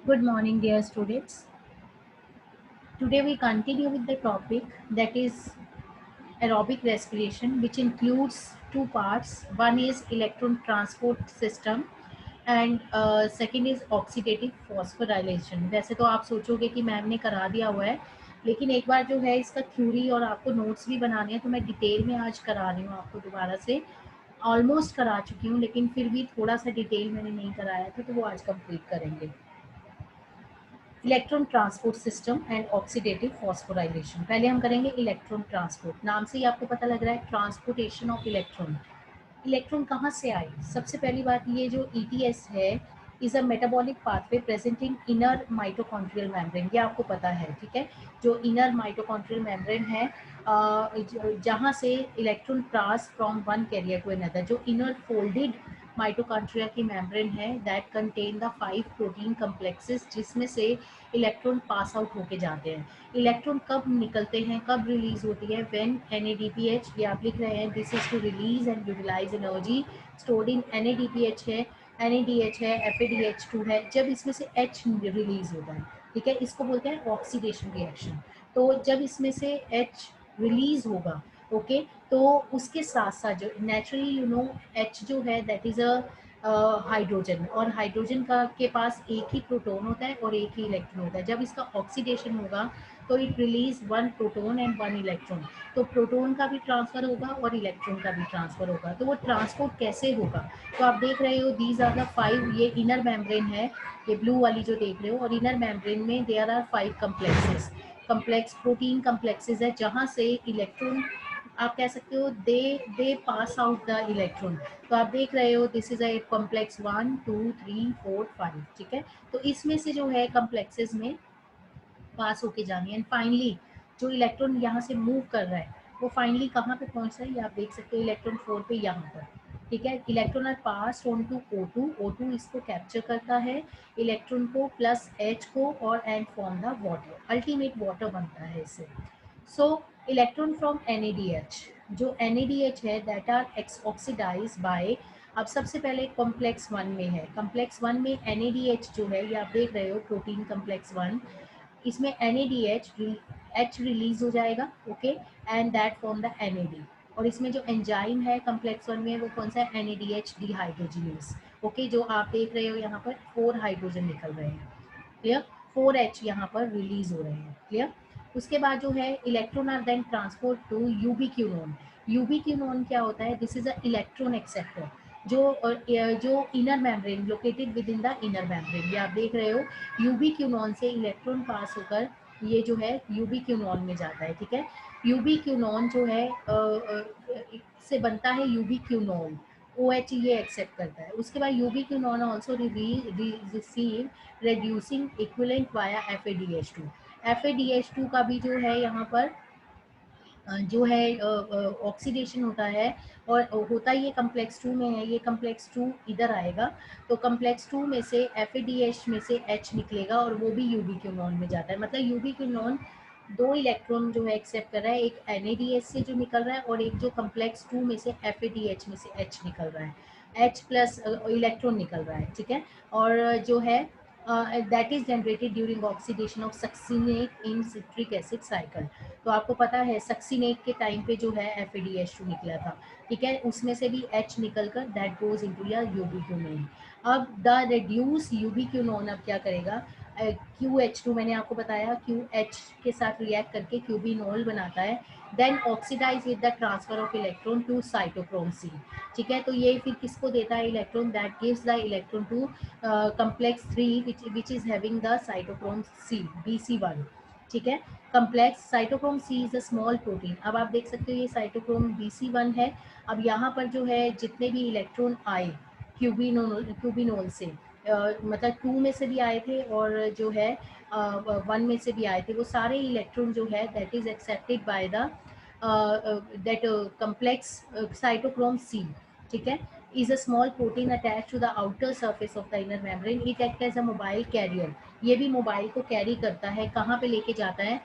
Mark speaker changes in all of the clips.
Speaker 1: Good morning, dear students. Today we continue with the topic that is aerobic respiration, which includes two parts. One is electron transport system and second is oxidative phosphorylation. वैसे तो आप सोचोगे कि ma'am ने करा दिया हुआ है, लेकिन एक बार जो है इसका थ्योरी और आपको नोट्स भी बनाने हैं तो मैं डिटेल में आज करा रही हूँ आपको दोबारा से। ऑलमोस्ट करा चुकी हूँ लेकिन फिर भी थोड़ा सा डिटेल मैंने नहीं कराया था तो वो आज कंप्लीट करेंगे। Electron transport system and oxidative phosphorylation. पहले हम करेंगे इलेक्ट्रॉन ट्रांसपोर्ट। नाम से ही आपको पता लग रहा है ट्रांसपोर्टेशन ऑफ इलेक्ट्रॉन। इलेक्ट्रॉन कहाँ से आए? सबसे पहली बात, ये जो ईटीएस है is a metabolic pathway present in inner mitochondrial membrane. ये आपको पता है, ठीक है। जो इनर माइटोकॉन्ड्रियल मेम्ब्रेन है, जहाँ से electron pass from one carrier to another. जो इनर फोल्डेड माइटोकॉन्ड्रिया की मेम्ब्रेन है that contain the 5 protein complexes, जिसमें से इलेक्ट्रॉन पास आउट होके जाते हैं। इलेक्ट्रॉन कब निकलते हैं, कब रिलीज होती है? व्हेन NADPH, ये आप लिख रहे हैं, this is to release and utilize energy stored in NADPH है, NADH है, FADH2 है। जब इसमें से H रिलीज होता है, ठीक है, इसको बोलते हैं ऑक्सीडेशन रिएक्शन। तो जब इसमें से H रिलीज होगा, ओके, तो उसके साथ साथ जो नेचुरली H जो है दैट इज अ हाइड्रोजन, और हाइड्रोजन का के पास एक ही प्रोटॉन होता है और एक ही इलेक्ट्रॉन होता है। जब इसका ऑक्सीडेशन होगा तो it release one proton and one electron. तो प्रोटॉन का भी ट्रांसफर होगा और इलेक्ट्रॉन का भी ट्रांसफर होगा। तो वो ट्रांसपोर्ट कैसे होगा? तो आप देख रहे हो दीज आर द 5, ये इनर मेम्ब्रेन है, ये ब्लू वाली जो देख रहे हो, और इनर मेम्ब्रेन में there are 5 complexes, complex protein complexes है, जहाँ से इलेक्ट्रॉन, आप कह सकते हो, they pass out the electron. तो आप देख रहे हो दिस इज अ कॉम्प्लेक्स 1 2 3 4 5, ठीक है। तो इसमें से जो है कम्प्लेक्सेस में पास होके जानी है, एंड फाइनली जो इलेक्ट्रॉन यहाँ से मूव कर रहा है वो फाइनली कहाँ पे पहुँच रहा है, ये आप देख सकते हो इलेक्ट्रॉन 4 पे, यहाँ पर, ठीक है। Electron are pass on to O2, O2 इसको कैप्चर करता है, इलेक्ट्रॉन को प्लस H को, और and form the water, ultimate water बनता है इससे। सो इलेक्ट्रॉन फ्रॉम NADH, जो NADH है दैट आर ऑक्सीडाइज बाय, अब सबसे पहले कॉम्प्लेक्स 1 में है, कॉम्प्लेक्स 1 में NADH जो है, ये आप देख रहे हो प्रोटीन कॉम्प्लेक्स 1, इसमें NADH H रिलीज हो जाएगा, okay, and that form the NAD। और इसमें जो एंजाइम है कम्प्लेक्स 1 में वो कौन सा है? NADH डिहाइड्रोजिनेज, ओके, जो आप देख रहे हो यहाँ पर 4 हाइड्रोजन निकल रहे हैं, क्लियर। 4H यहाँ पर रिलीज हो रहे हैं, क्लियर। उसके बाद जो है electron are then transport to ubiquinone. Ubiquinone क्या होता है? This is a electron acceptor, जो inner membrane located within the inner membrane, ये आप देख रहे हो। यूबिक्यूनोन से इलेक्ट्रॉन पास होकर ये जो है यूबिक्यूनोन में जाता है, ठीक है। यूबिक्यूनोन जो है से बनता है यूबिक्यूनोल, OH ये एक्सेप्ट करता है। उसके बाद ubiquinone also receive reducing equivalent via FADH2। FADH2 का भी जो है यहाँ पर जो है ऑक्सीडेशन होता है, और होता ये कम्प्लेक्स 2 में है, ये कम्प्लेक्स 2 इधर आएगा, तो कम्प्लेक्स 2 में से FADH में से H निकलेगा और वो भी यूबिक्यूनोन में जाता है। मतलब यूबिक्यूनोन 2 इलेक्ट्रॉन जो है एक्सेप्ट कर रहा है, एक NADH से जो निकल रहा है और एक जो कम्प्लेक्स 2 में से FADH में से H निकल रहा है, H प्लस इलेक्ट्रॉन निकल रहा है, ठीक है। और जो है that is generated during oxidation of succinate in citric acid cycle. तो आपको पता है सक्सिनेट के टाइम पे जो है FADH2 निकला था, ठीक है, उसमें से भी H निकल कर दैट गोज इनटू योर यूबिक्यूनोन। अब द रेड्यूस यूबिक्यूनोन अब क्या करेगा? QH2 मैंने आपको बताया, QH के साथ रिएक्ट करके क्यूबिनोल बनाता है, then oxidize with the transfer of electron to cytochrome C, ठीक है। तो ये फिर किसको देता है electron? That gives the electron to complex 3 which is having the cytochrome C, BC1, ठीक है। Complex cytochrome C is a small protein. अब आप देख सकते हो ये साइटोक्रोम BC1 है। अब यहाँ पर जो है जितने भी इलेक्ट्रॉन आए क्यूबिनोल से, मतलब 2 में से भी आए थे और जो है 1 में से भी आए थे, वो सारे इलेक्ट्रॉन जो है that is accepted by the that complex cytochrome C, ठीक है, is a small protein attached to the outer surface of the inner membrane. It acts as a mobile carrier. ये भी मोबाइल को कैरी करता है, कहाँ पे लेके जाता है?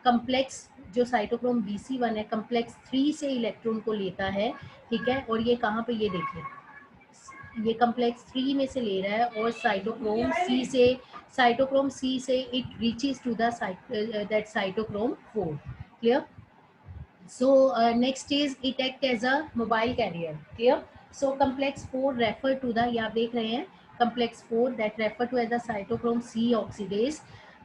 Speaker 1: कम्प्लेक्स जो साइटोक्रोम BC1 है, कम्प्लेक्स 3 से इलेक्ट्रॉन को लेता है, ठीक है। और ये कहाँ पे, ये देखिए ये कम्प्लेक्स 3 में से ले रहा है और साइटोक्रोम सी से it reaches to the that cytochrome 4. Clear? So next is it act as a mobile carrier. Clear? So complex 4 refer to the, ये आप देख रहे हैं, complex 4 that refer to as the cytochrome C oxidase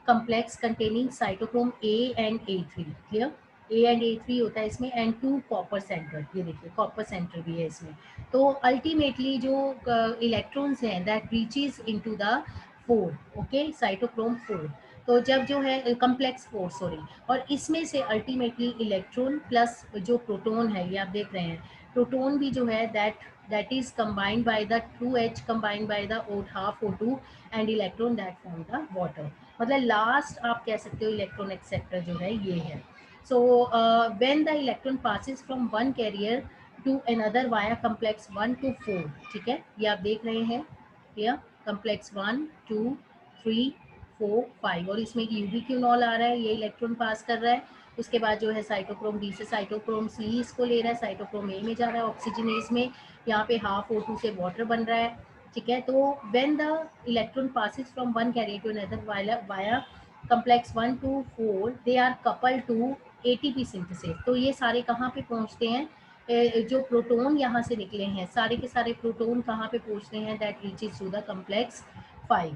Speaker 1: complex containing cytochrome A and A3. Clear? A and A3 होता है इसमें and 2 copper center. ये देखिए copper center भी है इसमें. तो ultimately जो electrons हैं that reaches into the 4, okay, cytochrome 4. तो जब जो है कम्प्लेक्स 4 सॉरी, और इसमें से अल्टीमेटली इलेक्ट्रॉन प्लस जो प्रोटॉन है, ये आप देख रहे हैं, प्रोटॉन भी जो है that is combined by the 2H combined by the half O2 and electron that form the water. मतलब लास्ट आप कह सकते हो इलेक्ट्रॉन एक्सेप्टर जो है ये है. So when the electron passes from one carrier to another via complex 1 to 4. ठीक है, ये आप देख रहे हैं, ये कम्प्लेक्स 1 2 3 4 5 और इसमें एक यूबिक्यूनॉल आ रहा है, ये इलेक्ट्रॉन पास कर रहा है. उसके बाद जो है साइटोक्रोम डी से साइटोक्रोम सी इसको ले रहा है, साइटोक्रोम ए में जा रहा है ऑक्सीजनेज में, यहाँ पे हाफ O2 से वाटर बन रहा है. ठीक है, तो when the electron passes from one carrier to another via complex 1 to 4 they are couple to ATP synthesis. तो ये सारे कहाँ पे पहुँचते हैं, जो प्रोटॉन यहाँ से निकले हैं सारे के सारे प्रोटॉन कहाँ पे पहुँचते हैं, that reaches to the complex 5.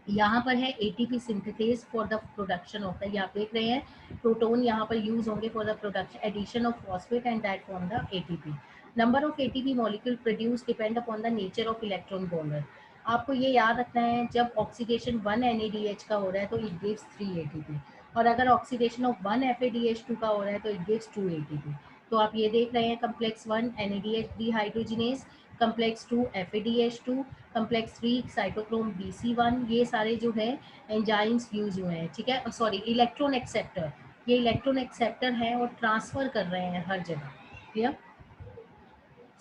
Speaker 1: यहाँ पर है ATP synthesis for the production of the, ये आप देख रहे हैं प्रोटॉन यहाँ पर यूज होंगे for the production addition of phosphate and that form the ATP. Number of ATP molecule produce depend upon the nature of electron donor. आपको ये याद रखना है, जब ऑक्सीडेशन 1 NADH का हो रहा है तो इट गिव्स 3 ATP, और अगर ऑक्सीडेशन ऑफ 1 FADH2 का हो रहा है तो इट गिव्स 2 ATP. तो आप ये देख रहे हैं complex 1 NADH dehydrogenase, complex 2 FADH2, complex 3 cytochrome BC1, ये सारे जो है एंजाइम्स यूज हुए हैं. ठीक है, सॉरी इलेक्ट्रॉन एक्सेप्टर, ये इलेक्ट्रॉन एक्सेप्टर हैं और ट्रांसफर कर रहे हैं हर जगह. Clear?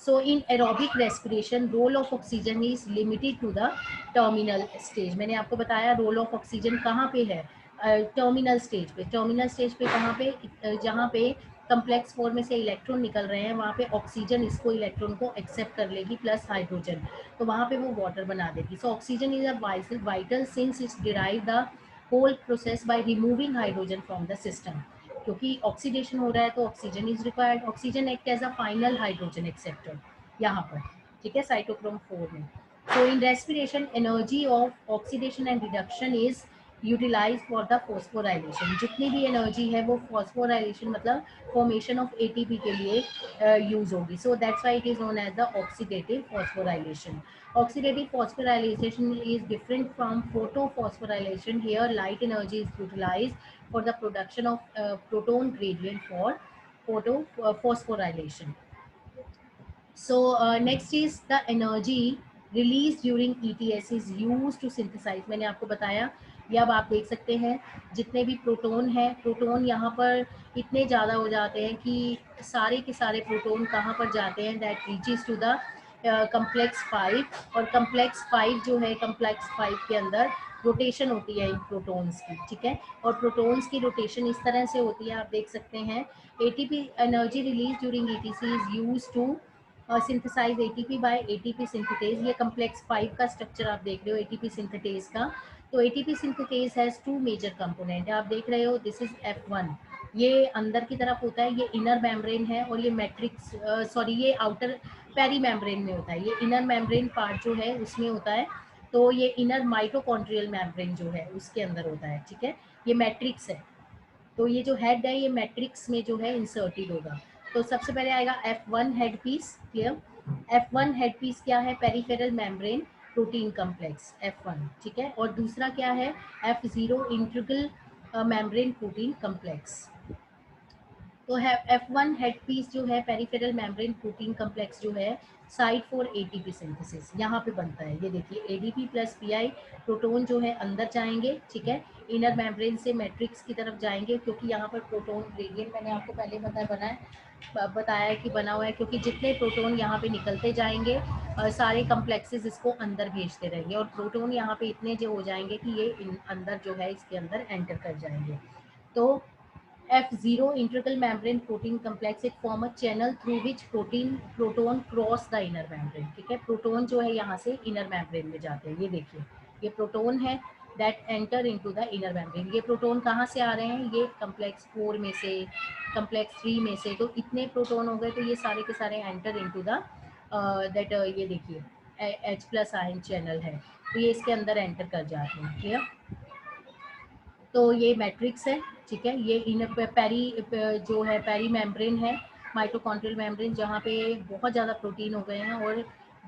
Speaker 1: So in aerobic respiration, role of oxygen is limited to the terminal stage. मैंने आपको बताया role of oxygen कहाँ पे है, टर्मिनल स्टेज पे. टर्मिनल स्टेज पे कहाँ पे, जहाँ पे कम्प्लेक्स 4 में से इलेक्ट्रॉन निकल रहे हैं वहाँ पे ऑक्सीजन इसको इलेक्ट्रॉन को एक्सेप्ट कर लेगी प्लस हाइड्रोजन, तो वहाँ पे वो वाटर बना देगी. So oxygen is a vital since it's derive the whole process by removing hydrogen from the system. क्योंकि ऑक्सीडेशन हो रहा है तो oxygen is required. Oxygen act as a final hydrogen acceptor यहाँ पर. ठीक है, साइटोक्रोम 4 में. So in respiration energy of oxidation and reduction is utilize for the phosphorylation. जितनी भी एनर्जी है वो फॉस्फोराइलेशन मतलब फॉर्मेशन ऑफ ATP के लिए यूज होगी. So that's why it is known as the oxidative phosphorylation. Oxidative phosphorylation is different from photophosphorylation. Here light energy is utilized for the production of proton gradient for photophosphorylation. So next is the energy released during ETS is used to synthesize. मैंने आपको बताया, ये अब आप देख सकते हैं जितने भी प्रोटॉन हैं, प्रोटॉन यहाँ पर इतने ज़्यादा हो जाते हैं कि सारे के सारे प्रोटॉन कहाँ पर जाते हैं, that reaches to the complex 5. और कम्प्लेक्स 5 जो है, कम्प्लेक्स 5 के अंदर रोटेशन होती है इन प्रोटॉन्स की. ठीक है, और प्रोटॉन्स की रोटेशन इस तरह से होती है, आप देख सकते हैं. ATP energy release during ETC is use to synthesize ATP by ATP synthetase. ये कम्प्लेक्स 5 का स्ट्रक्चर आप देख रहे हो ATP सिंथेटेज का. तो ATP synthetase has 2 major component. आप देख रहे हो दिस इज F1, ये अंदर की तरफ होता है, ये इनर मेम्ब्रेन है, और ये मैट्रिक्स सॉरी ये आउटर पेरी मेम्ब्रेन में होता है. ये इनर मेम्ब्रेन पार्ट जो है उसमें होता है, तो ये इनर माइटोकॉन्ड्रियल मेम्ब्रेन जो है उसके अंदर होता है. ठीक है, ये मैट्रिक्स है, तो ये जो हेड है ये मैट्रिक्स में जो है इंसर्टेड होगा. तो सबसे पहले आएगा F1 head piece. Clear? F1 head piece क्या है, peripheral membrane protein complex F1. ठीक है, और दूसरा क्या है F0 integral membrane protein complex. तो है F1 हेड पीस जो है पेरिफेरल मेम्ब्रेन प्रोटीन कम्प्लेक्स जो है साइट फॉर ATP सिंथेसिस, यहाँ पे बनता है. ये देखिए ADP प्लस PI प्रोटॉन जो है अंदर जाएंगे. ठीक है, इनर मेम्ब्रेन से मैट्रिक्स की तरफ जाएंगे, क्योंकि यहाँ पर प्रोटॉन ग्रेडियंट मैंने आपको पहले बताया है कि बना हुआ है, क्योंकि जितने प्रोटॉन यहाँ पे निकलते जाएंगे सारे कम्प्लेक्सेस इसको अंदर भेजते रहेंगे, और प्रोटॉन यहाँ पे इतने जो हो जाएंगे कि ये अंदर जो है इसके अंदर एंटर कर जाएंगे. तो F0 integral membrane protein complex, it form a channel through which proton cross the inner membrane. ठीक है, प्रोटोन जो है यहाँ से इनर membrane में जाते हैं. ये देखिए, ये प्रोटोन है that enter into the inner membrane. ये प्रोटोन कहाँ से आ रहे हैं? ये कम्प्लेक्स 4 में से, कम्प्लेक्स 3 में से. तो इतने प्रोटोन हो गए, तो ये सारे के सारे एंटर इनटू द दैट, ये देखिए H+ आयन चैनल है, तो ये इसके अंदर एंटर कर जाते हैं. क्लियर? तो ये मैट्रिक्स है. ठीक है, ये इन पेरी जो है पेरी मेम्ब्रेन है, माइटोकॉन्ड्रियल मेम्ब्रेन, जहाँ पे बहुत ज़्यादा प्रोटीन हो गए हैं और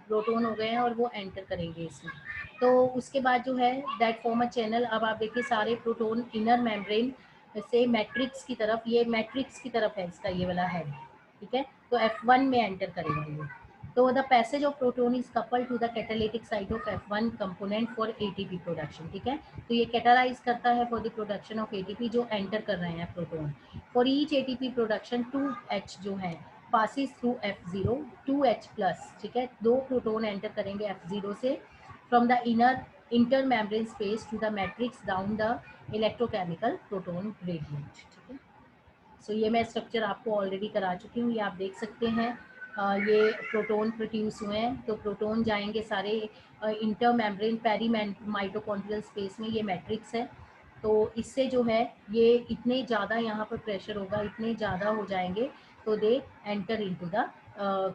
Speaker 1: प्रोटोन हो गए हैं और वो एंटर करेंगे इसमें. तो उसके बाद जो है दैट फॉर्म अ चैनल. अब आप देखिए सारे प्रोटोन इनर मेम्ब्रेन से मैट्रिक्स की तरफ, ये मैट्रिक्स की तरफ है इसका ये वाला हेड. ठीक है, तो F1 में एंटर करेगा ये. तो the passage of proton is coupled to the catalytic site of F1 component for ATP production. ठीक है, तो ये कैटालाइज करता है for the production of ATP जो एंटर कर रहे हैं proton. For each ATP production 2H जो है पासिस थ्रू F0 2H+. ठीक है, 2 प्रोटोन एंटर करेंगे F0 से from the inner intermembrane space to the matrix down the electrochemical proton gradient. ठीक है, सो ये मैं स्ट्रक्चर आपको ऑलरेडी करा चुकी हूँ, ये आप देख सकते हैं. ये प्रोटोन प्रोड्यूस हुए हैं, तो प्रोटोन जाएंगे सारे intermembrane perimitochondrial space में. ये मैट्रिक्स है, तो इससे जो है ये इतने ज़्यादा यहाँ पर प्रेशर होगा, इतने ज़्यादा हो जाएंगे, तो they enter into the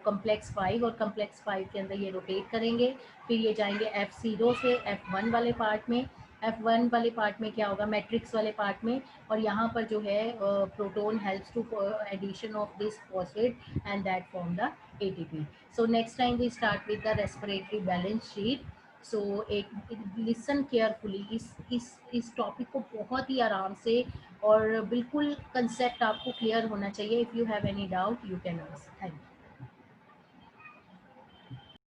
Speaker 1: complex 5, और कम्प्लेक्स 5 के अंदर ये रोटेट करेंगे. फिर ये जाएंगे F0 से F1 वाले पार्ट में. F1 वाले पार्ट में क्या होगा? मैट्रिक्स वाले पार्ट में. और यहाँ पर जो है proton helps to addition of this phosphate and that form the ATP. So next time we start with the respiratory balance sheet. So एक लिसन केयरफुली, इस टॉपिक को बहुत ही आराम से और बिल्कुल कंसेप्ट आपको क्लियर होना चाहिए. If you have any doubt you can ask. Thank you.